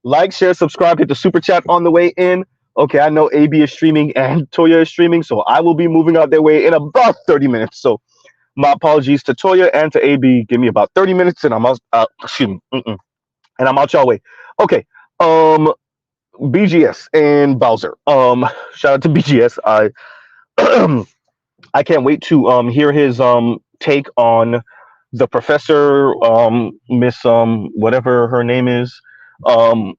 Like, share, subscribe, hit the super chat on the way in. Okay, I know AB is streaming and Toya is streaming, so I will be moving out their way in about 30 minutes. So my apologies to Toya and to AB. Give me about 30 minutes and I'm out. Excuse me. And I'm out y'all way. Okay. BGS and Bowser. Shout out to BGS. I can't wait to hear his take on the professor, Miss whatever her name is, um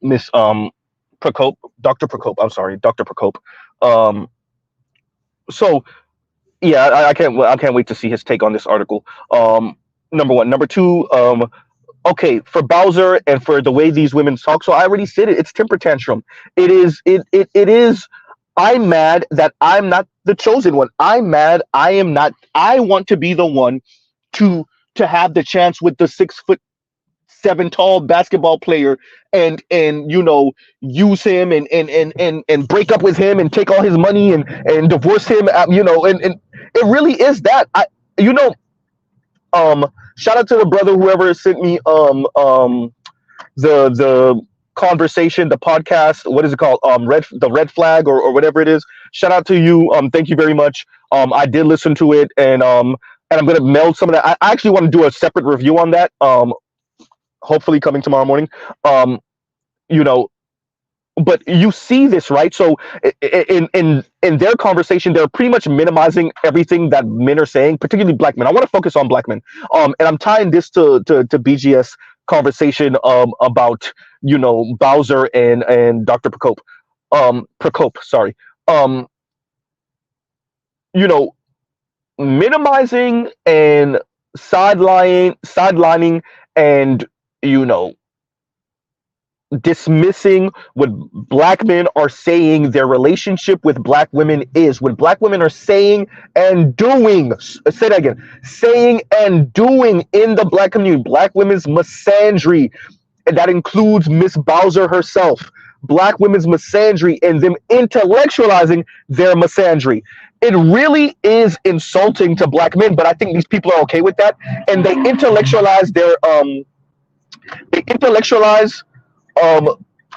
Miss Prokop, Dr. Prokop. I'm sorry, Dr. Prokop. Um, so yeah, I can't wait to see his take on this article. Number one, number two. Okay, for Bowser and for the way these women talk. So I already said it. It's temper tantrum. It is. I'm mad that I'm not the chosen one. I'm mad. I am not. I want to be the one to have the chance with the 6'7" tall basketball player and use him and break up with him and take all his money and divorce him. And it really is that you know shout out to the brother whoever sent me the conversation, the podcast, what is it called, red flag or whatever it is. Shout out to you. Thank you very much. I did listen to it, and I'm gonna meld some of that. I actually want to do a separate review on that, hopefully coming tomorrow morning. um you know but you see this, right? So in their conversation, they're pretty much minimizing everything that men are saying, particularly black men. I want to focus on black men, and I'm tying this to BGS conversation about Bowser and Dr. Prokop, sorry. um you know Minimizing and sidelining and you know dismissing what black men are saying their relationship with black women is, what black women are saying and doing. Say that again. Saying and doing in the black community. Black women's misandry, and that includes Miss Bowser herself. Black women's misandry and them intellectualizing their misandry. It really is insulting to black men, but I think these people are okay with that, and they intellectualize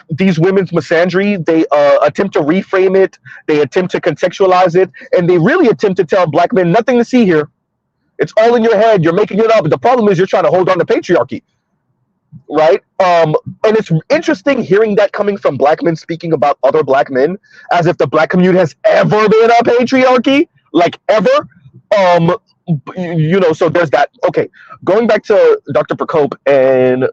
these women's misandry. They attempt to reframe it, they attempt to contextualize it, and they really attempt to tell black men nothing to see here. It's all in your head. You're making it up. The problem is you're trying to hold on to patriarchy, right? And it's interesting hearing that coming from black men speaking about other black men, as if the black community has ever been a patriarchy, like ever. So there's that. Okay, going back to Dr. Prokop and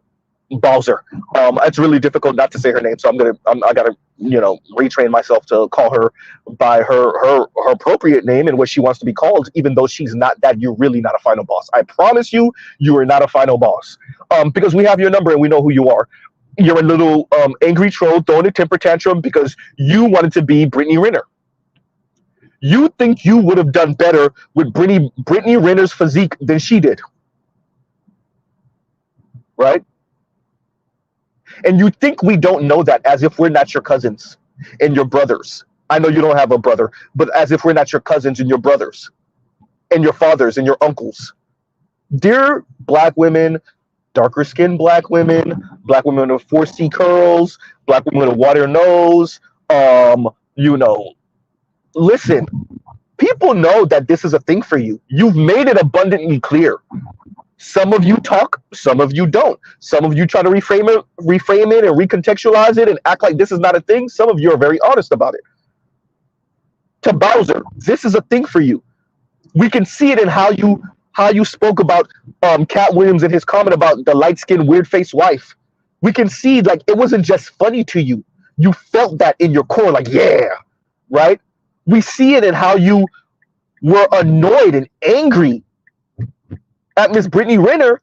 Bowser. It's really difficult not to say her name, so I gotta retrain myself to call her by her appropriate name and what she wants to be called, even though she's not that. You're really not a final boss. I promise you, you are not a final boss. Because we have your number and we know who you are. You're a little angry troll throwing a temper tantrum because you wanted to be Brittany Renner. You think you would have done better with Brittany Renner's physique than she did, right? And you think we don't know that, as if we're not your cousins and your brothers. I know you don't have a brother, but as if we're not your cousins and your brothers and your fathers and your uncles. Dear black women, darker skinned black women with 4C curls, black women with a water nose, listen, people know that this is a thing for you. You've made it abundantly clear. Some of you talk, some of you don't. Some of you try to reframe it and recontextualize it and act like this is not a thing. Some of you are very honest about it. To Bowser, this is a thing for you. We can see it in how you spoke about Cat Williams and his comment about the light-skinned, weird-faced wife. We can see, like, it wasn't just funny to you. You felt that in your core, like, yeah, right? We see it in how you were annoyed and angry at Miss Brittany Renner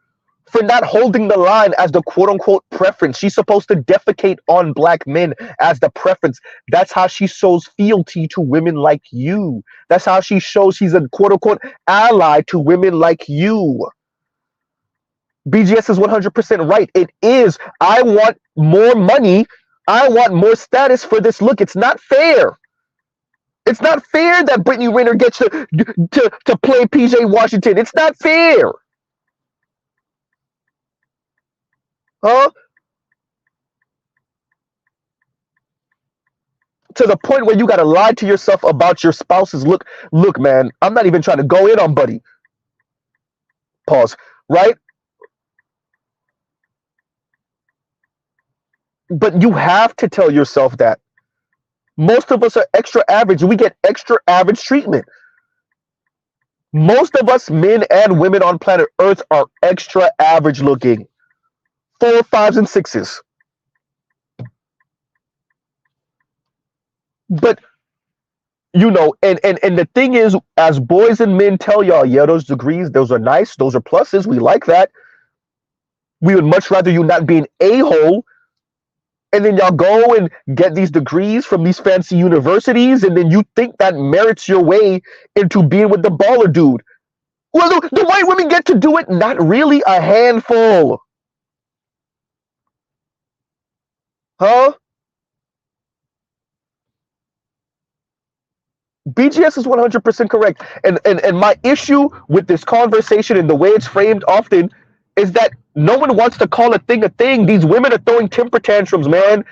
for not holding the line as the quote-unquote preference. She's supposed to defecate on black men as the preference. That's how she shows fealty to women like you. That's how she shows she's a quote-unquote ally to women like you. BGS is 100% right. It is. I want more money. I want more status for this look. It's not fair. It's not fair that Brittany Renner gets to play PJ Washington. It's not fair. Huh? to the point where you got to lie to yourself about your spouse's look, man, I'm not even trying to go in on buddy. Pause. Right? But you have to tell yourself that. Most of us are extra average. We get extra average treatment. Most of us, men and women on planet Earth, are extra average looking. 4, 5s, and 6s. But and the thing is, as boys and men tell y'all, yeah, those degrees, those are nice, those are pluses, we like that. We would much rather you not be an a-hole, and then y'all go and get these degrees from these fancy universities, and then you think that merits your way into being with the baller dude. Well, the white women get to do it. Not really. A handful. Huh? BGS is 100% correct. And my issue with this conversation and the way it's framed often is that no one wants to call a thing a thing. These women are throwing temper tantrums, man.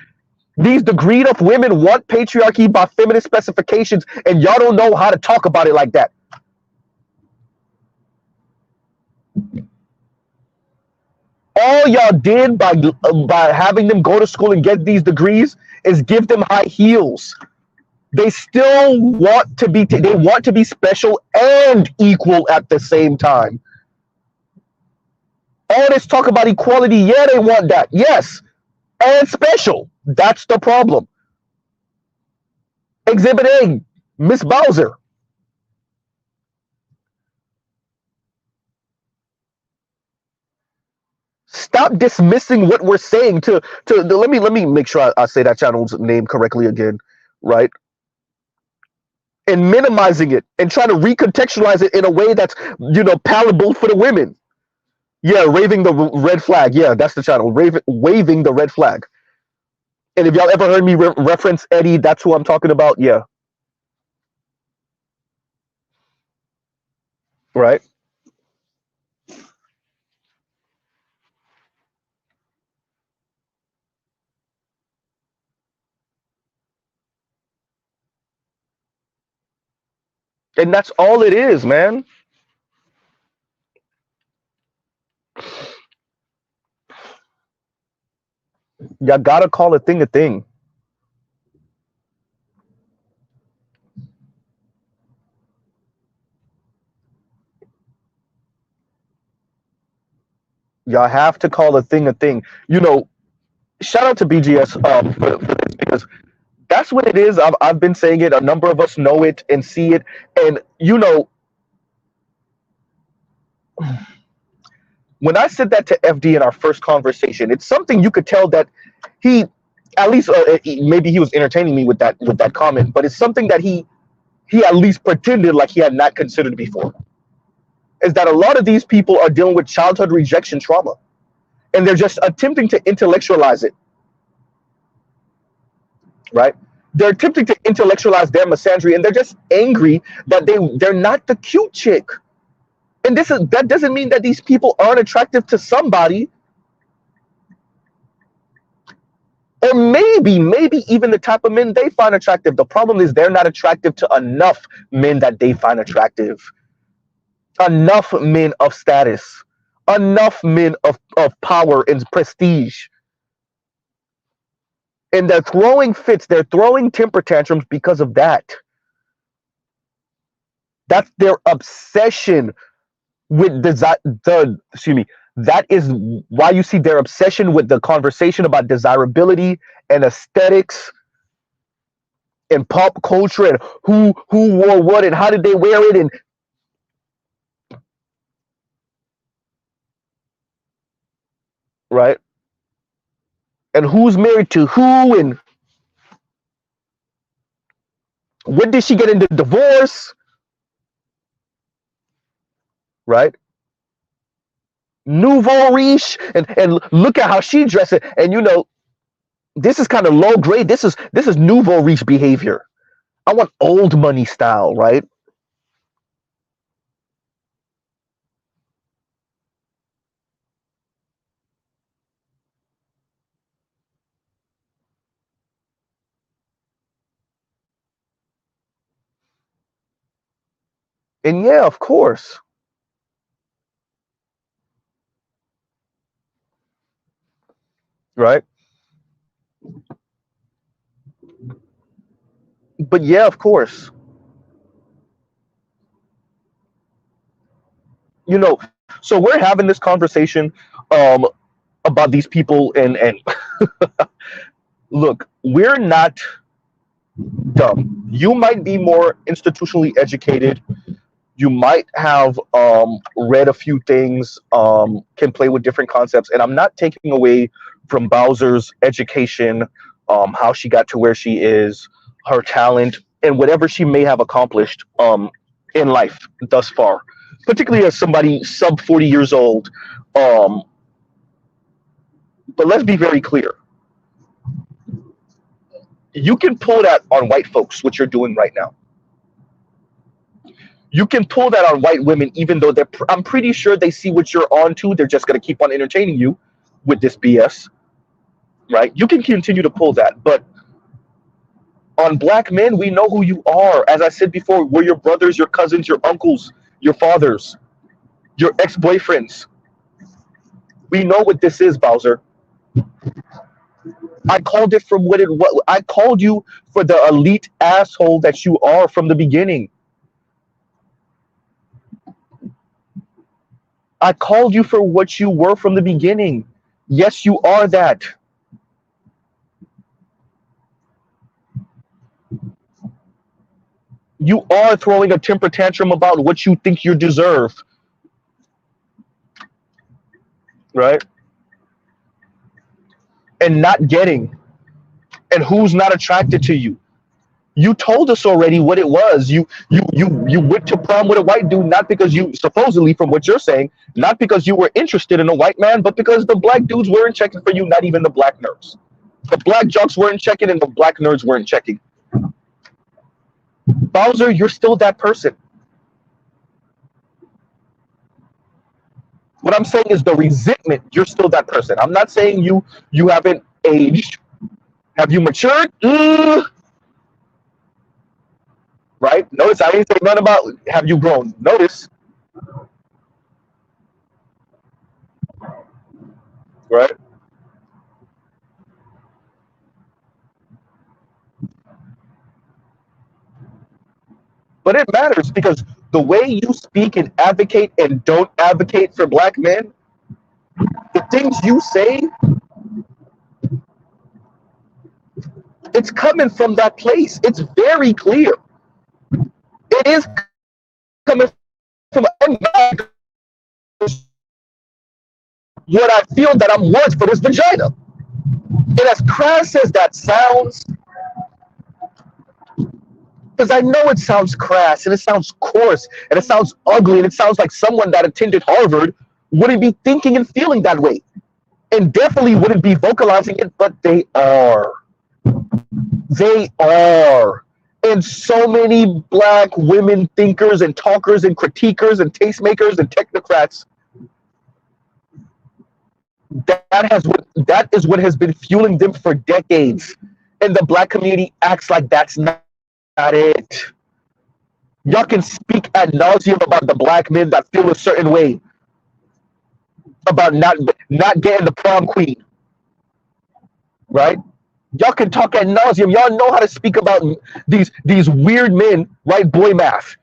These degreed up women want patriarchy by feminist specifications, and y'all don't know how to talk about it like that. All y'all did by having them go to school and get these degrees is give them high heels. They still want to be they want to be special and equal at the same time. All this talk about equality, yeah, they want that. Yes. And special. That's the problem. Exhibit A, Miss Bowser. Stop dismissing what we're saying let me make sure I say that channel's name correctly again, right? And minimizing it and trying to recontextualize it in a way that's palatable for the women. Yeah, raving the red flag. Yeah, that's the channel. Waving the red flag. And if y'all ever heard me reference Eddie, that's who I'm talking about. Yeah. Right. And that's all it is, man. Y'all gotta call a thing a thing. Y'all have to call a thing a thing. Shout out to BGS for this, because that's what it is. I've been saying it. A number of us know it and see it. And when I said that to FD in our first conversation, it's something you could tell that he, at least maybe he was entertaining me with that comment, but it's something that he at least pretended like he had not considered before. Is that a lot of these people are dealing with childhood rejection trauma, and they're just attempting to intellectualize it, right? They're attempting to intellectualize their misandry, and they're just angry that they're not the cute chick. And that doesn't mean that these people aren't attractive to somebody, or maybe even the type of men they find attractive. The problem is they're not attractive to enough men that they find attractive, enough men of status, enough men of power and prestige. And they're throwing fits, they're throwing temper tantrums because of that. That's their obsession with that is why you see their obsession with the conversation about desirability and aesthetics and pop culture and who wore what and how did they wear it, and right, and who's married to who, and when did she get into divorce, right? Nouveau riche, and look at how she dresses, and this is kind of low grade. This is nouveau riche behavior. I want old money style, right? And yeah, of course, right? But yeah, of course, you know. So we're having this conversation um, about these people, and look, we're not dumb. You might be more institutionally educated. You might have read a few things, can play with different concepts, and I'm not taking away from Bowser's education, how she got to where she is, her talent, and whatever she may have accomplished in life thus far, particularly as somebody sub 40 years old. Um, but let's be very clear: you can pull that on white folks, what you're doing right now. You can pull that on white women, even though I'm pretty sure they see what you're on to. They're just going to keep on entertaining you with this BS, right? You can continue to pull that. But on black men, we know who you are. As I said before, we're your brothers, your cousins, your uncles, your fathers, your ex-boyfriends. We know what this is, Bowser. I called it from what it was. I called you for the elite asshole that you are from the beginning. I called you for what you were from the beginning. Yes, you are that. You are throwing a temper tantrum about what you think you deserve, right? And not getting, and who's not attracted to you. You told us already what it was. You went to prom with a white dude, not because you, supposedly from what you're saying, not because you were interested in a white man, but because the black dudes weren't checking for you, not even the black nerds. The black jocks weren't checking and the black nerds weren't checking. Bowser, you're still that person. What I'm saying is the resentment, you're still that person. I'm not saying you haven't aged. Have you matured? Right? Notice I didn't say nothing about have you grown. Notice, right? But it matters because the way you speak and advocate and don't advocate for black men, the things you say, it's coming from that place. It's very clear. It is coming from what I feel that I'm worth for this vagina. And as crass as that sounds, because I know it sounds crass and it sounds coarse and it sounds ugly and it sounds like someone that attended Harvard wouldn't be thinking and feeling that way and definitely wouldn't be vocalizing it, but they are. They are. And so many black women thinkers and talkers and critiquers and tastemakers and technocrats, that is what has been fueling them for decades. And the black community acts like that's not it. Y'all can speak ad nauseum about the black men that feel a certain way about not getting the prom queen, right? Y'all can talk ad nauseum. Y'all know how to speak about these weird men, right? Boy math.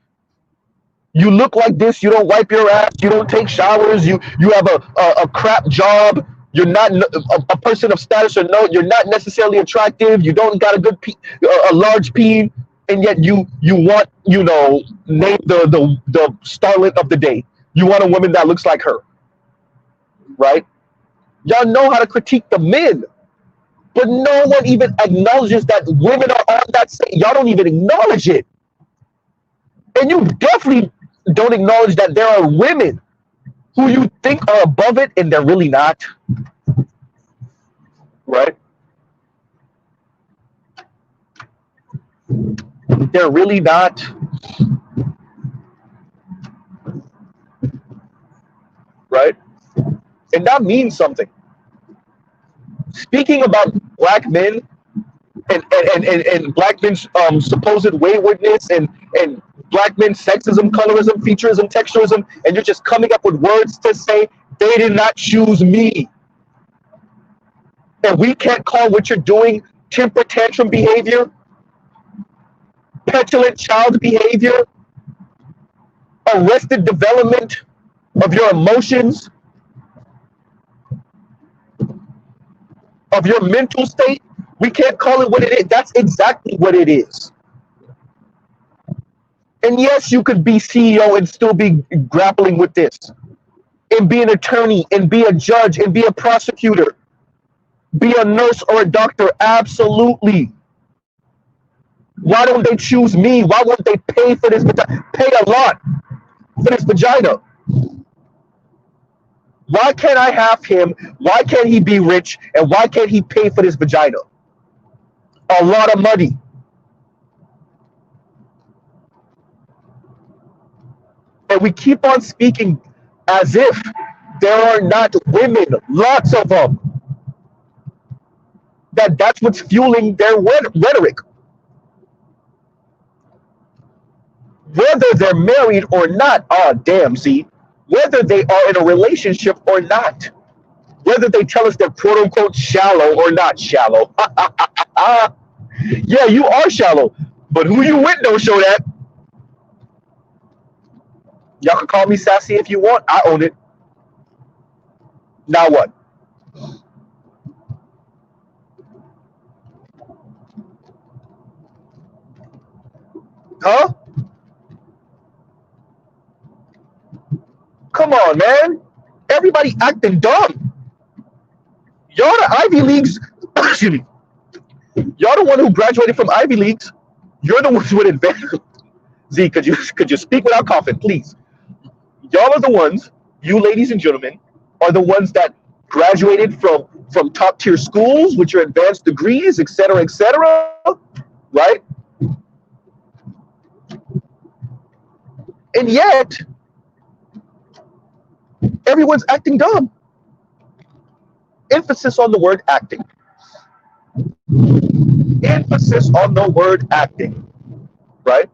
You look like this. You don't wipe your ass. You don't take showers. You have a crap job. You're not a person of status or note. You're not necessarily attractive. You don't got a good a large peen, and yet you want, name the starlet of the day. You want a woman that looks like her, right? Y'all know how to critique the men, but no one even acknowledges that women are on that same. Y'all don't even acknowledge it, and you definitely don't acknowledge that there are women who you think are above it, and they're really not, right? They're really not, right? And that means something. Speaking about black men and black men's supposed waywardness and black men, sexism, colorism, featureism, texturism, and you're just coming up with words to say they did not choose me. And we can't call what you're doing temper tantrum behavior, petulant child behavior, arrested development of your emotions, of your mental state. We can't call it what it is. That's exactly what it is. And yes, you could be CEO and still be grappling with this, and be an attorney, and be a judge, and be a prosecutor, be a nurse or a doctor. Absolutely. Why don't they choose me? Why won't they pay for this? Pay a lot for this vagina. Why can't I have him? Why can't he be rich? And why can't he pay for this vagina? A lot of money. And we keep on speaking as if there are not women, lots of them, that's what's fueling their rhetoric. Whether they're married or not, oh damn, see, whether they are in a relationship or not, whether they tell us they're quote unquote shallow or not shallow. Yeah, you are shallow, but who you with don't show that. Y'all can call me sassy if you want. I own it. Now what? Huh? Come on, man. Everybody acting dumb. Y'all the Ivy Leagues. Excuse me. Y'all the one who graduated from Ivy Leagues. You're the ones with advantage. Z, could you speak without coughing, please? Y'all are the ones, you ladies and gentlemen, are the ones that graduated from top tier schools with your advanced degrees, etc., right? And yet, everyone's acting dumb. Emphasis on the word acting. Emphasis on the word acting, right?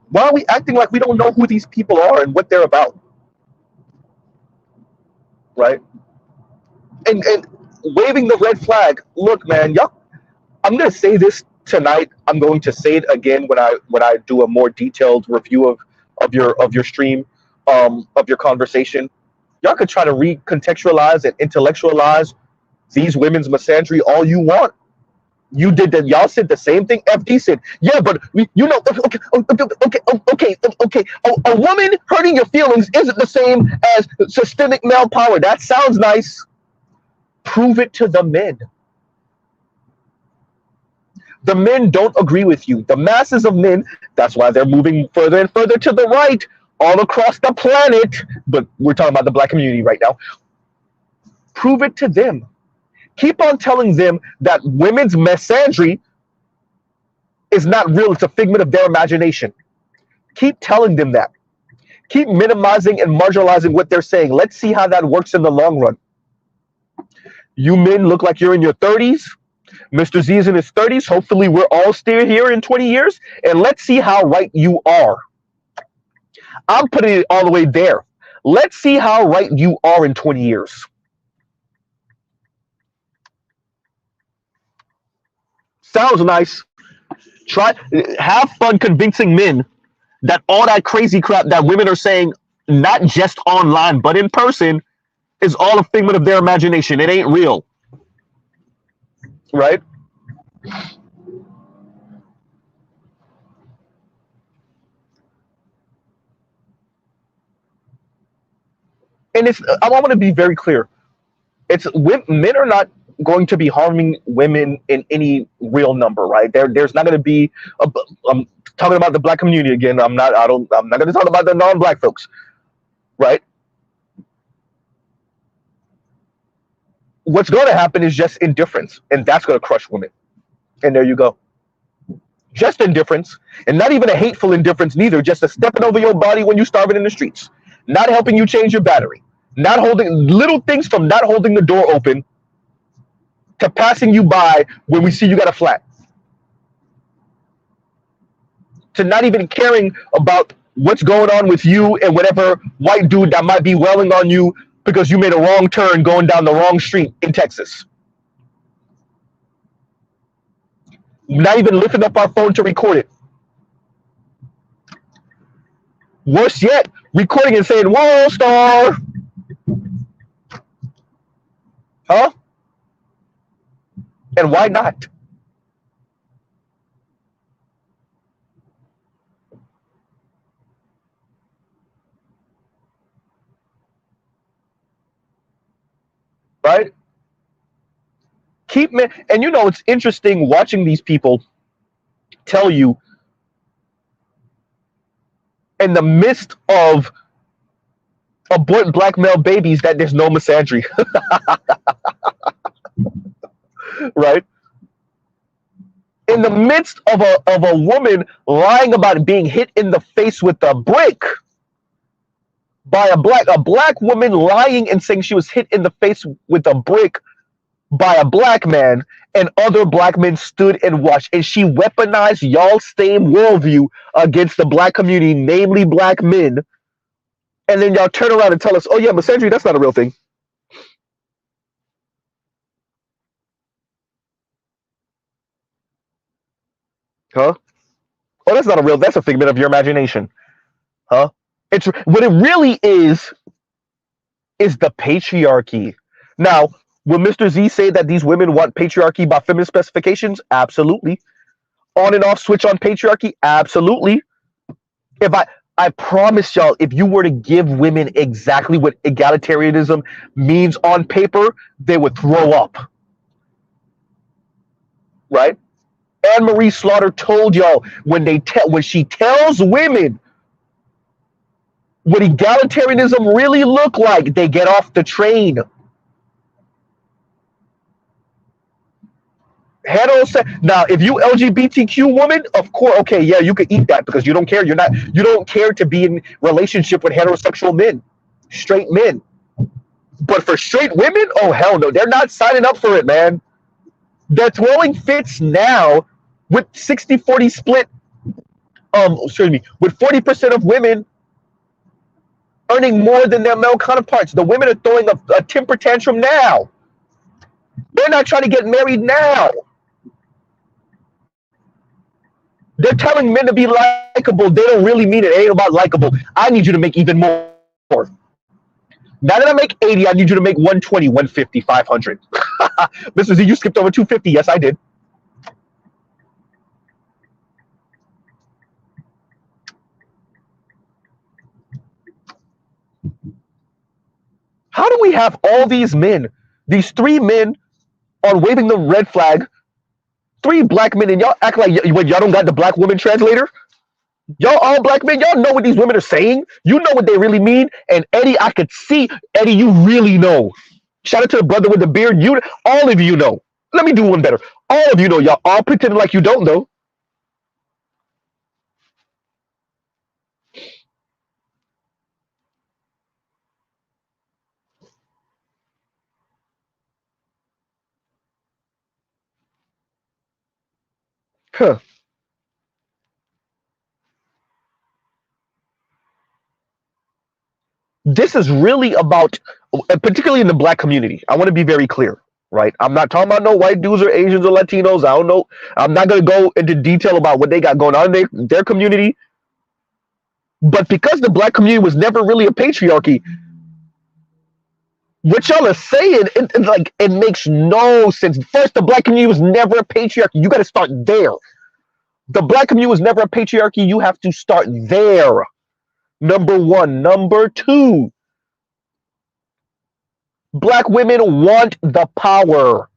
Why are we acting like we don't know who these people are and what they're about? Right? And waving the red flag. Look, man, y'all, I'm gonna say this tonight. I'm going to say it again when I do a more detailed review of your stream, of your conversation. Y'all could try to recontextualize and intellectualize these women's misandry all you want. You did that. Y'all said the same thing. FD said, yeah, but you know, okay. A woman hurting your feelings isn't the same as systemic male power. That sounds nice. Prove it to the men. The men don't agree with you. The masses of men, that's why they're moving further and further to the right all across the planet. But we're talking about the black community right now. Prove it to them. Keep on telling them that women's misandry is not real. It's a figment of their imagination. Keep telling them that. Keep minimizing and marginalizing what they're saying. Let's see how that works in the long run. You men look like you're in your 30s. Mr. Z is in his 30s. Hopefully we're all still here in 20 years. And let's see how right you are. I'm putting it all the way there. Let's see how right you are in 20 years. Sounds nice. Have fun convincing men that all that crazy crap that women are saying, not just online, but in person, is all a figment of their imagination. It ain't real. Right? And I want to be very clear. Men are not going to be harming women in any real number, right? There's not going to be. I'm talking about the black community again. I'm not going to talk about the non-black folks, right? What's going to happen is just indifference, and that's going to crush women. And there you go. Just indifference, and not even a hateful indifference neither. Just a stepping over your body when you're starving in the streets, not helping you change your battery. Not holding little things from not holding the door open to passing you by when we see you got a flat, to not even caring about what's going on with you and whatever white dude that might be welling on you because you made a wrong turn going down the wrong street in Texas. Not even lifting up our phone to record it. Worse yet, recording and saying, "Whoa, star." Huh? And why not? Right? Keep me, and you know, it's interesting watching these people tell you in the midst of abort black male babies that there's no misandry. Right? In the midst of a woman lying about being hit in the face with a brick by a black woman lying and saying she was hit in the face with a brick by a black man, and other black men stood and watched, and she weaponized y'all's same worldview against the black community, namely black men, and then y'all turn around and tell us, "Oh yeah, misandry, that's not a real thing." Huh? Oh, that's not a real, that's a figment of your imagination. Huh? It's what it really is the patriarchy. Now, will Mr. Z say that these women want patriarchy by feminist specifications? Absolutely. On and off switch on patriarchy? Absolutely. If I promise y'all, if you were to give women exactly what egalitarianism means on paper, they would throw up. Right? Anne Marie Slaughter told y'all when she tells women what egalitarianism really look like, they get off the train. Now, if you LGBTQ woman, of course, okay, yeah, you could eat that because you don't care. You don't care to be in relationship with heterosexual men, straight men. But for straight women, oh hell no, they're not signing up for it, man. They're throwing fits now with 60-40 split. Excuse me, with 40% of women earning more than their male counterparts. The women are throwing a temper tantrum now. They're not trying to get married now. They're telling men to be likable. They don't really mean it. It ain't about likable. I need you to make even more. Now that I make 80, I need you to make 120, 150, 500. Mr. Z, you skipped over 250. Yes, I did. How do we have all these men, these three men on waving the red flag, three black men, and y'all act like y'all don't got the black woman translator? Y'all all black men, y'all know what these women are saying. You know what they really mean. And Eddie, I could see, Eddie, you really know. Shout out to the brother with the beard. All of you know. Let me do one better. All of you know. Y'all all pretending like you don't know. Huh. This is really about, particularly in the black community. I want to be very clear, right? I'm not talking about no white dudes or Asians or Latinos. I don't know. I'm not going to go into detail about what they got going on in their community. But because the black community was never really a patriarchy, what y'all are saying, it makes no sense. First, the black community was never a patriarchy. You got to start there. The black community was never a patriarchy. You have to start there. Number one. Number two, black women want the power.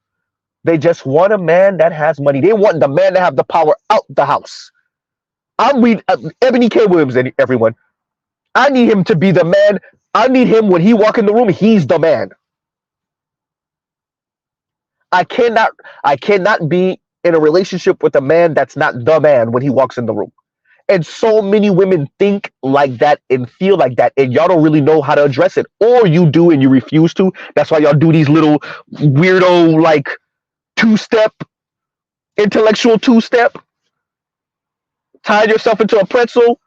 They just want a man that has money. They want the man to have the power out the house. I'm reading Ebony K. Williams, everyone. I need him to be the man. I need him when he walk in the room, he's the man. I cannot be in a relationship with a man that's not the man when he walks in the room. And so many women think like that and feel like that, and y'all don't really know how to address it, or you do and you refuse to. That's why y'all do these little weirdo like two-step, intellectual two-step, tie yourself into a pretzel,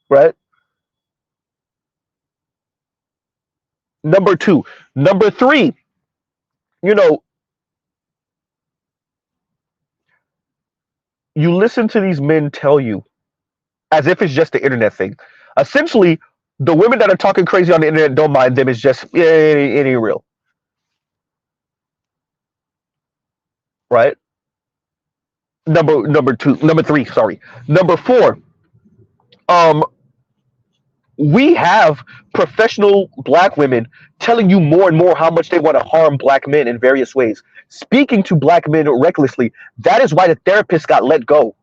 right? Number two. Number three, you know, you listen to these men tell you as if it's just the internet thing. Essentially, the women that are talking crazy on the internet, don't mind them. It's just it ain't real, right? Number three. Sorry, number four. Um, we have professional black women telling you more and more how much they want to harm black men in various ways, speaking to black men recklessly. That is why the therapist got let go.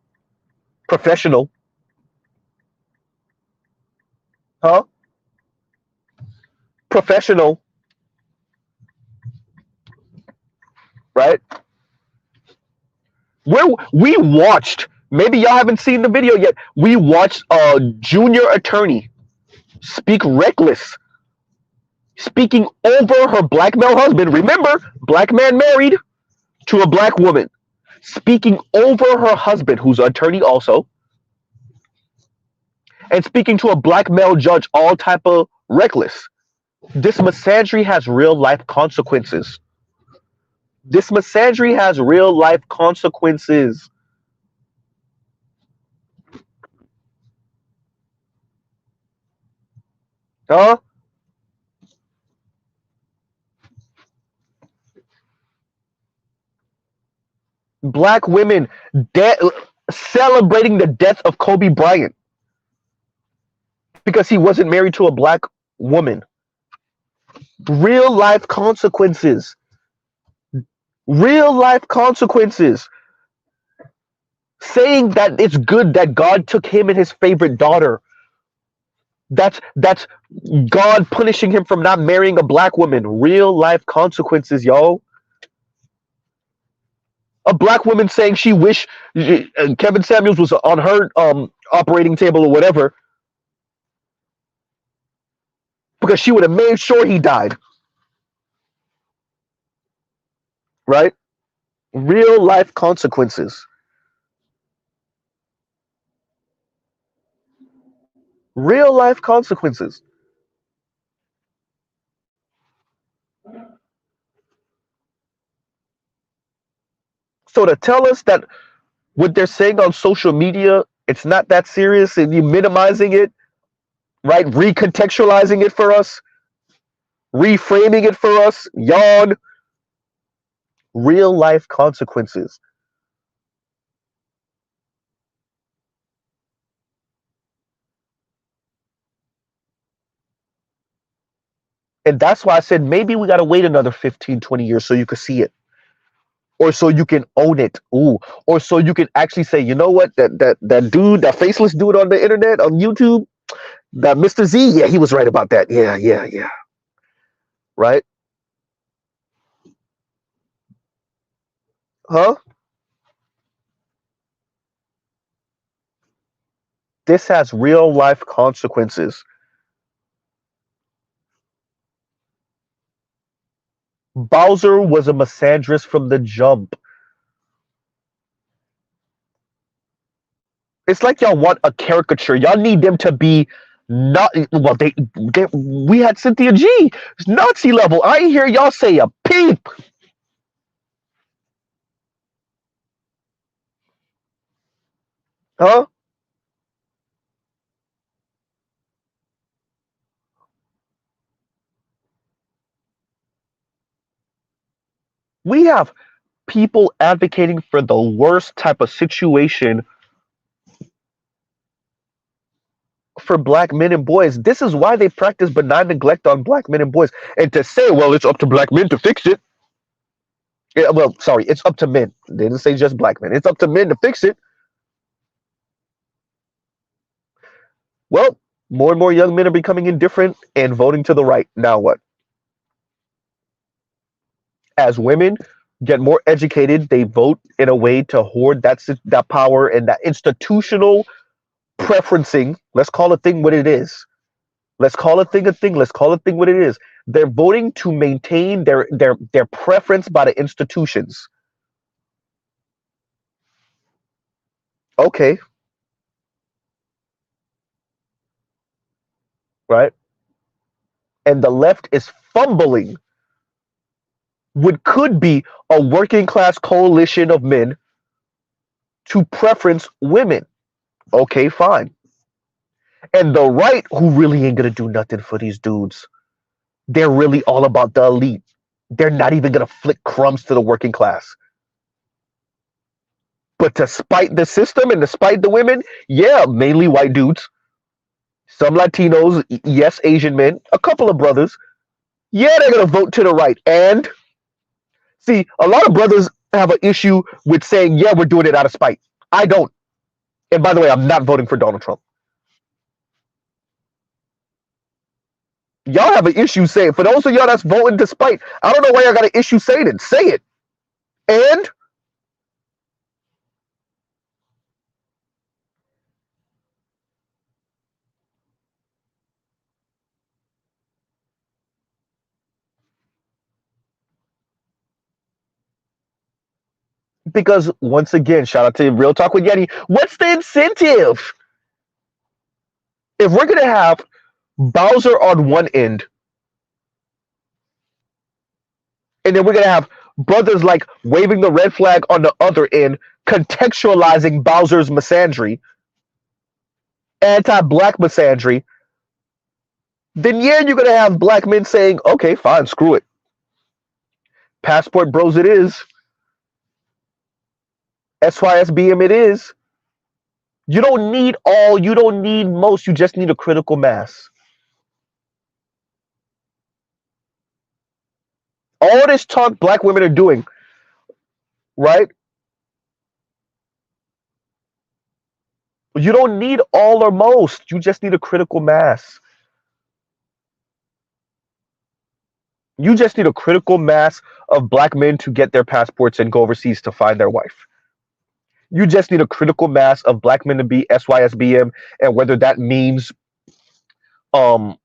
Professional, huh? Professional, right? We watched. Maybe y'all haven't seen the video yet. We watched a junior attorney speak reckless, speaking over her black male husband. Remember, black man married to a black woman, speaking over her husband, who's an attorney also, and speaking to a black male judge, all type of reckless. This misandry has real life consequences. This misandry has real life consequences. Huh? Black women celebrating the death of Kobe Bryant because he wasn't married to a black woman. Real life consequences. Real life consequences. Saying that it's good that God took him and his favorite daughter. That's God punishing him from not marrying a black woman. Real life consequences, y'all. A black woman saying she wished Kevin Samuels was on her operating table or whatever because she would have made sure he died. Right? Real life consequences. Real life consequences. So to tell us that what they're saying on social media, it's not that serious and you minimizing it, right? Recontextualizing it for us, reframing it for us, yawn. Real life consequences. And that's why I said maybe we got to wait another 15, 20 years so you can see it. Or so you can own it. Ooh. Or so you can actually say, you know what, that dude, that faceless dude on the internet, on YouTube, that Mr. Z, yeah, he was right about that. Yeah, yeah, yeah. Right? Huh? This has real life consequences. Bowser was a misandrist from the jump. It's like y'all want a caricature. Y'all need them to be not well. They we had Cynthia G, Nazi level. I ain't hear y'all say a peep. Huh? We have people advocating for the worst type of situation for black men and boys. This is why they practice benign neglect on black men and boys. And to say, well, it's up to black men to fix it. Yeah, well, sorry, it's up to men. They didn't say just black men. It's up to men to fix it. Well, more and more young men are becoming indifferent and voting to the right. Now what? As women get more educated, they vote in a way to hoard that power and that institutional preferencing. Let's call a thing what it is. Let's call a thing a thing. Let's call a thing what it is. They're voting to maintain their preference by the institutions. Okay, right? And the left is fumbling what could be a working class coalition of men to preference women. Okay, fine. And the right, who really ain't gonna do nothing for these dudes, they're really all about the elite. They're not even gonna flick crumbs to the working class. But to spite the system and to spite the women, yeah, mainly white dudes, some Latinos, yes, Asian men, a couple of brothers, yeah, they're gonna vote to the right. And see, a lot of brothers have an issue with saying, yeah, we're doing it out of spite. I don't. And by the way, I'm not voting for Donald Trump. Y'all have an issue saying, for those of y'all that's voting to spite, I don't know why y'all got an issue saying it. Say it. And because once again, shout out to Real Talk with Yeti. What's the incentive? If we're gonna have Bowser on one end, and then we're gonna have brothers like waving the red flag on the other end, contextualizing Bowser's misandry, anti-black misandry, then yeah, you're gonna have black men saying, okay, fine, screw it. Passport bros it is. SYSBM it is. You don't need all, you don't need most, you just need a critical mass. All this talk black women are doing, right? You don't need all or most. You just need a critical mass. You just need a critical mass of black men to get their passports and go overseas to find their wife. You just need a critical mass of black men to be SYSBM, and whether that means um,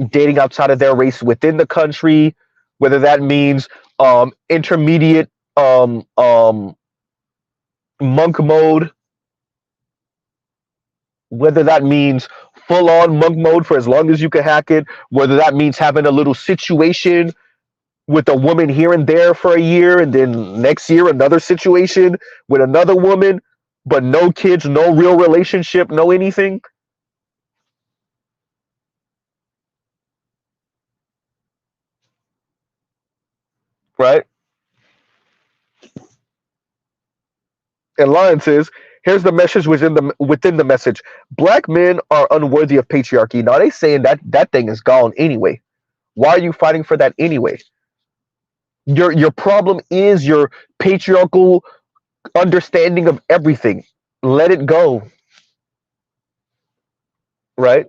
dating outside of their race within the country, whether that means intermediate monk mode, whether that means full on monk mode for as long as you can hack it, whether that means having a little situation with a woman here and there for a year, and then next year another situation with another woman, but no kids, no real relationship, no anything. Right? Alliances. Here's the message within the message. Black men are unworthy of patriarchy. Now they saying that thing is gone anyway. Why are you fighting for that anyway? Your problem is your patriarchal understanding of everything. Let it go. Right?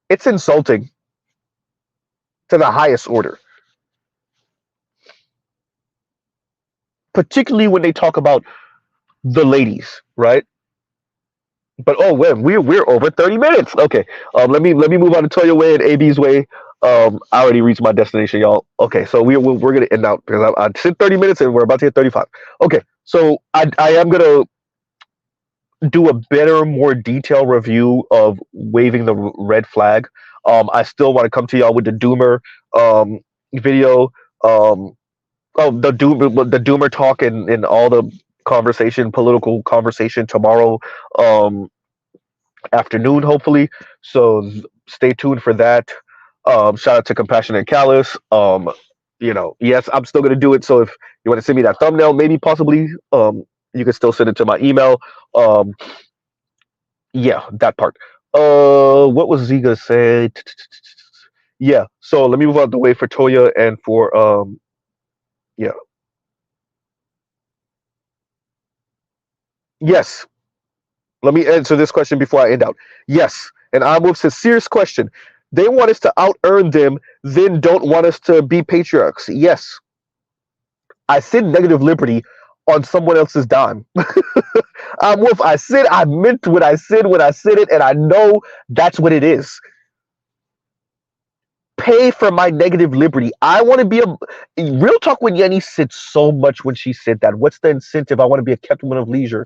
It's insulting to the highest order, particularly when they talk about the ladies, right? But oh, we're over 30 minutes. Okay, let me move on to Toya way and AB's way. I already reached my destination, y'all. Okay, so we're gonna end out because I said 30 minutes and we're about to hit 35. Okay, so I am gonna do a better, more detailed review of waving the red flag. I still want to come to y'all with the Doomer video. Oh, the Doomer talk and all the conversation, political conversation tomorrow afternoon, hopefully. So stay tuned for that. Shout out to Compassionate Callus. Yes, I'm still gonna do it. So if you want to send me that thumbnail, maybe possibly, you can still send it to my email. Yeah, that part. What was Z gonna say? Yeah. So let me move out the way for Toya and for yeah. Yes. Let me answer this question before I end out. Yes, and I'm with a serious question. They want us to out earn them, then don't want us to be patriarchs. Yes, I said negative liberty on someone else's dime. I'm with. I meant what I said when I said it, and I know that's what it is. Pay for my negative liberty. I want to be a real talk. When Yenny said so much when she said that, what's the incentive? I want to be a kept woman of leisure.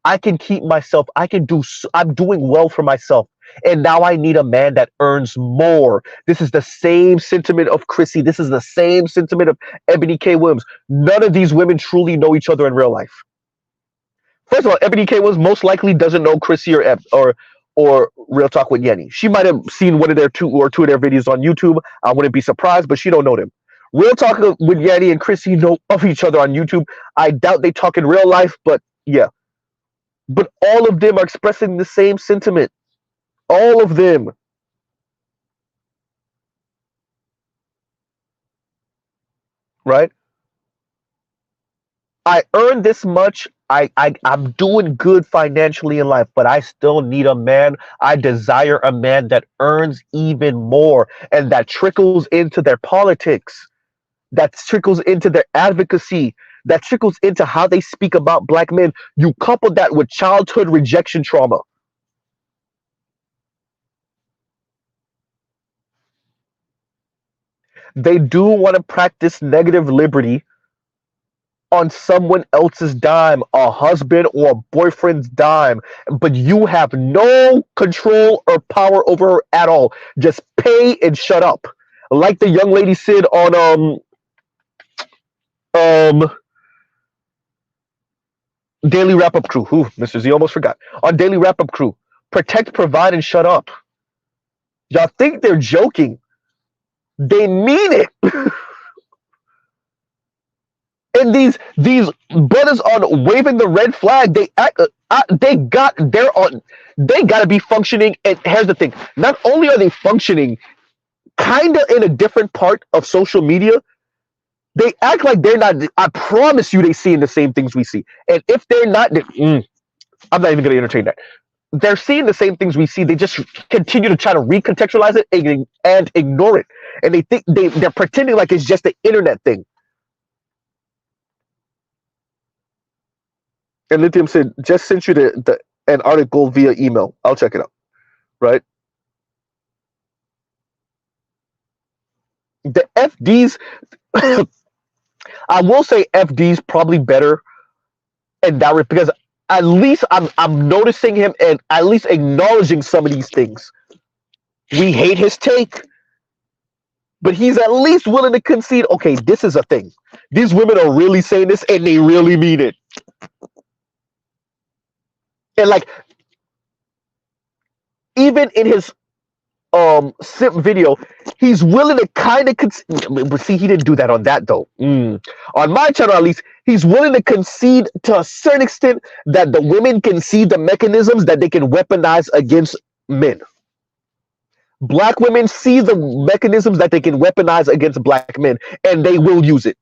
I can keep myself. I can do. I'm doing well for myself, and now I need a man that earns more. This is the same sentiment of Chrissy. This is the same sentiment of Ebony K. Williams. None of these women truly know each other in real life. First of all, Ebony K. Williams most likely doesn't know Chrissy or Real Talk with Yenny. She might have seen one of their two of their videos on YouTube. I wouldn't be surprised, but she don't know them. Real Talk with Yenny and Chrissy know of each other on YouTube. I doubt they talk in real life, but yeah. But all of them are expressing the same sentiment. All of them. Right? I earn this much. I'm doing good financially in life, but I still need a man. I desire a man that earns even more and that trickles into their politics, that trickles into their advocacy, that trickles into how they speak about black men. You couple that with childhood rejection trauma. They do want to practice negative liberty on someone else's dime, a husband or a boyfriend's dime, but you have no control or power over her at all. Just pay and shut up. Like the young lady said on um Daily Wrap Up Crew. Who Mr. Z almost forgot. On Daily Wrap Up Crew. Protect, provide, and shut up. Y'all think they're joking. They mean it. And these brothers on waving the red flag, they got they're on they got to be functioning. And here's the thing: not only are they functioning kind of in a different part of social media, they act like they're not. I promise you, they seeing the same things we see. And if they're not, I'm not even going to entertain that. They're seeing the same things we see. They just continue to try to recontextualize it and ignore it. And they think they're pretending like it's just the internet thing. And Lithium said, just sent you an article via email. I'll check it out. Right? The FDs, I will say FD's probably better in that because at least I'm noticing him and at least acknowledging some of these things. We hate his take, but he's at least willing to concede, okay, this is a thing. These women are really saying this and they really mean it. And like, even in his simp video, he's willing to kind of but see, he didn't do that on that though. On my channel, at least, he's willing to concede to a certain extent that the women can see the mechanisms that they can weaponize against men. Black women see the mechanisms that they can weaponize against black men, and they will use it.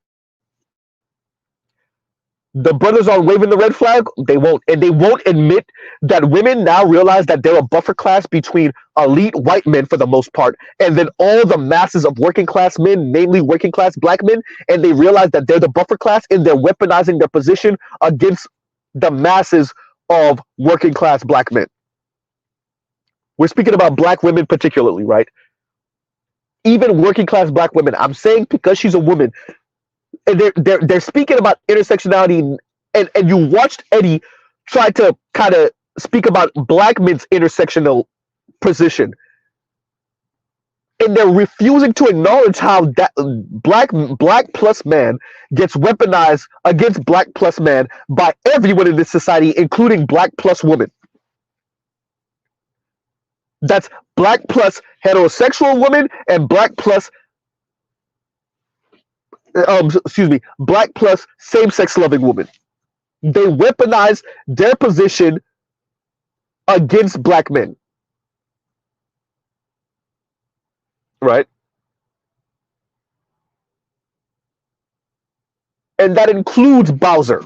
The brothers are waving the red flag, they won't. And they won't admit that women now realize that they're a buffer class between elite white men for the most part, and then all the masses of working class men, namely working class black men, and they realize that they're the buffer class and they're weaponizing their position against the masses of working class black men. We're speaking about black women particularly, right? Even working class black women. I'm saying because she's a woman, and they're speaking about intersectionality, and you watched Eddie try to kind of speak about black men's intersectional position, and they're refusing to acknowledge how that black plus man gets weaponized against black plus man by everyone in this society, including black plus women. That's black plus heterosexual women and black plus black plus same-sex loving women. They weaponize their position against black men. Right? And that includes Bowser.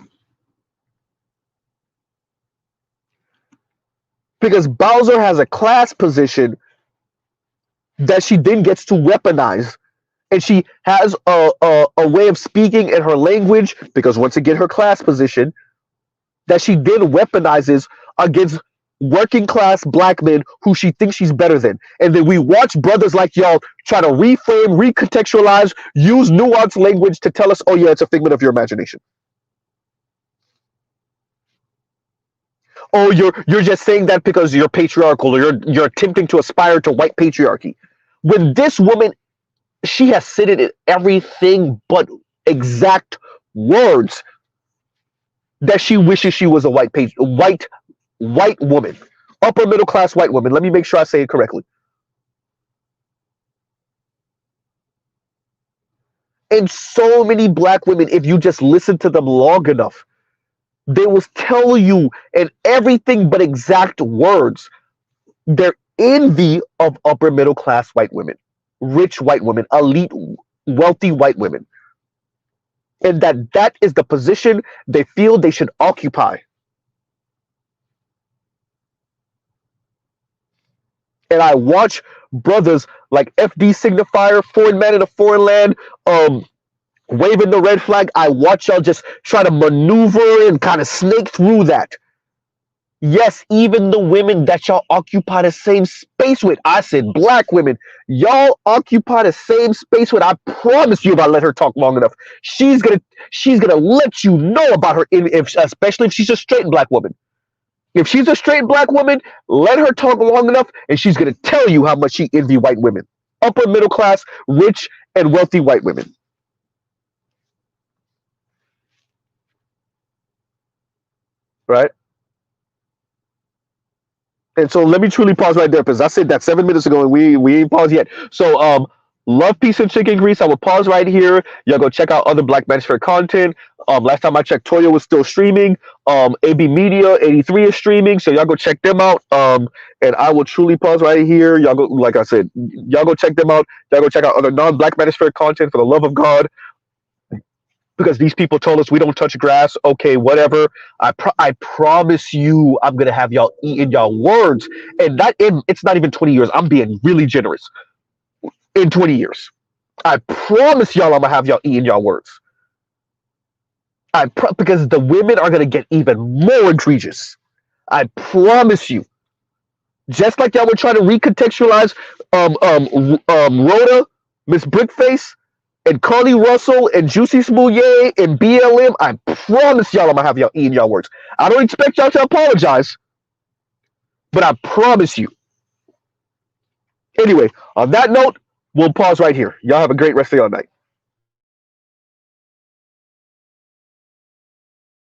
because Bowser has a class position that she then gets to weaponize. And she has a way of speaking in her language, because once again, her class position, that she then weaponizes against working class black men who she thinks she's better than. And then we watch brothers like y'all try to reframe, recontextualize, use nuanced language to tell us, oh yeah, it's a figment of your imagination. Oh, you're just saying that because you're patriarchal, or you're attempting to aspire to white patriarchy. When this woman, she has said it in everything but exact words that she wishes she was a white woman, upper middle class white woman. Let me make sure I say it correctly. And so many black women, if you just listen to them long enough, they will tell you in everything but exact words their envy of upper middle class white women, rich white women, elite, wealthy white women. And that is the position they feel they should occupy. And I watch brothers like FD Signifier, foreign man in a foreign land, waving the red flag. I watch y'all just try to maneuver and kind of snake through that. Yes, even the women that y'all occupy the same space with, I said black women, y'all occupy the same space with. I promise you, if I let her talk long enough, she's gonna let you know about her, especially if she's a straight black woman. If she's a straight black woman, let her talk long enough, and she's gonna tell you how much she envy white women, upper middle class, rich and wealthy white women. Right? And so let me truly pause right there, because I said that 7 minutes ago and we ain't paused yet. So love, peace, and chicken grease. I will pause right here. Y'all go check out other Black Manosphere content. Last time I checked, Toyo was still streaming. AB Media 83 is streaming, so y'all go check them out. And I will truly pause right here. Y'all go, like I said, y'all go check them out. Y'all go check out other non-Black Manosphere content, for the love of God. Because these people told us we don't touch grass. Okay, whatever. I promise you, I'm gonna have y'all eating y'all words, and it's not even 20 years. I'm being really generous. In 20 years, I promise y'all, I'm gonna have y'all eating y'all words. Because the women are gonna get even more egregious. I promise you. Just like y'all were trying to recontextualize Rhoda, Miss Brickface, and Carly Russell, and Juicy Smouye, and BLM, I promise y'all I'm gonna have y'all eating y'all words. I don't expect y'all to apologize, but I promise you. Anyway, on that note, we'll pause right here. Y'all have a great rest of your night.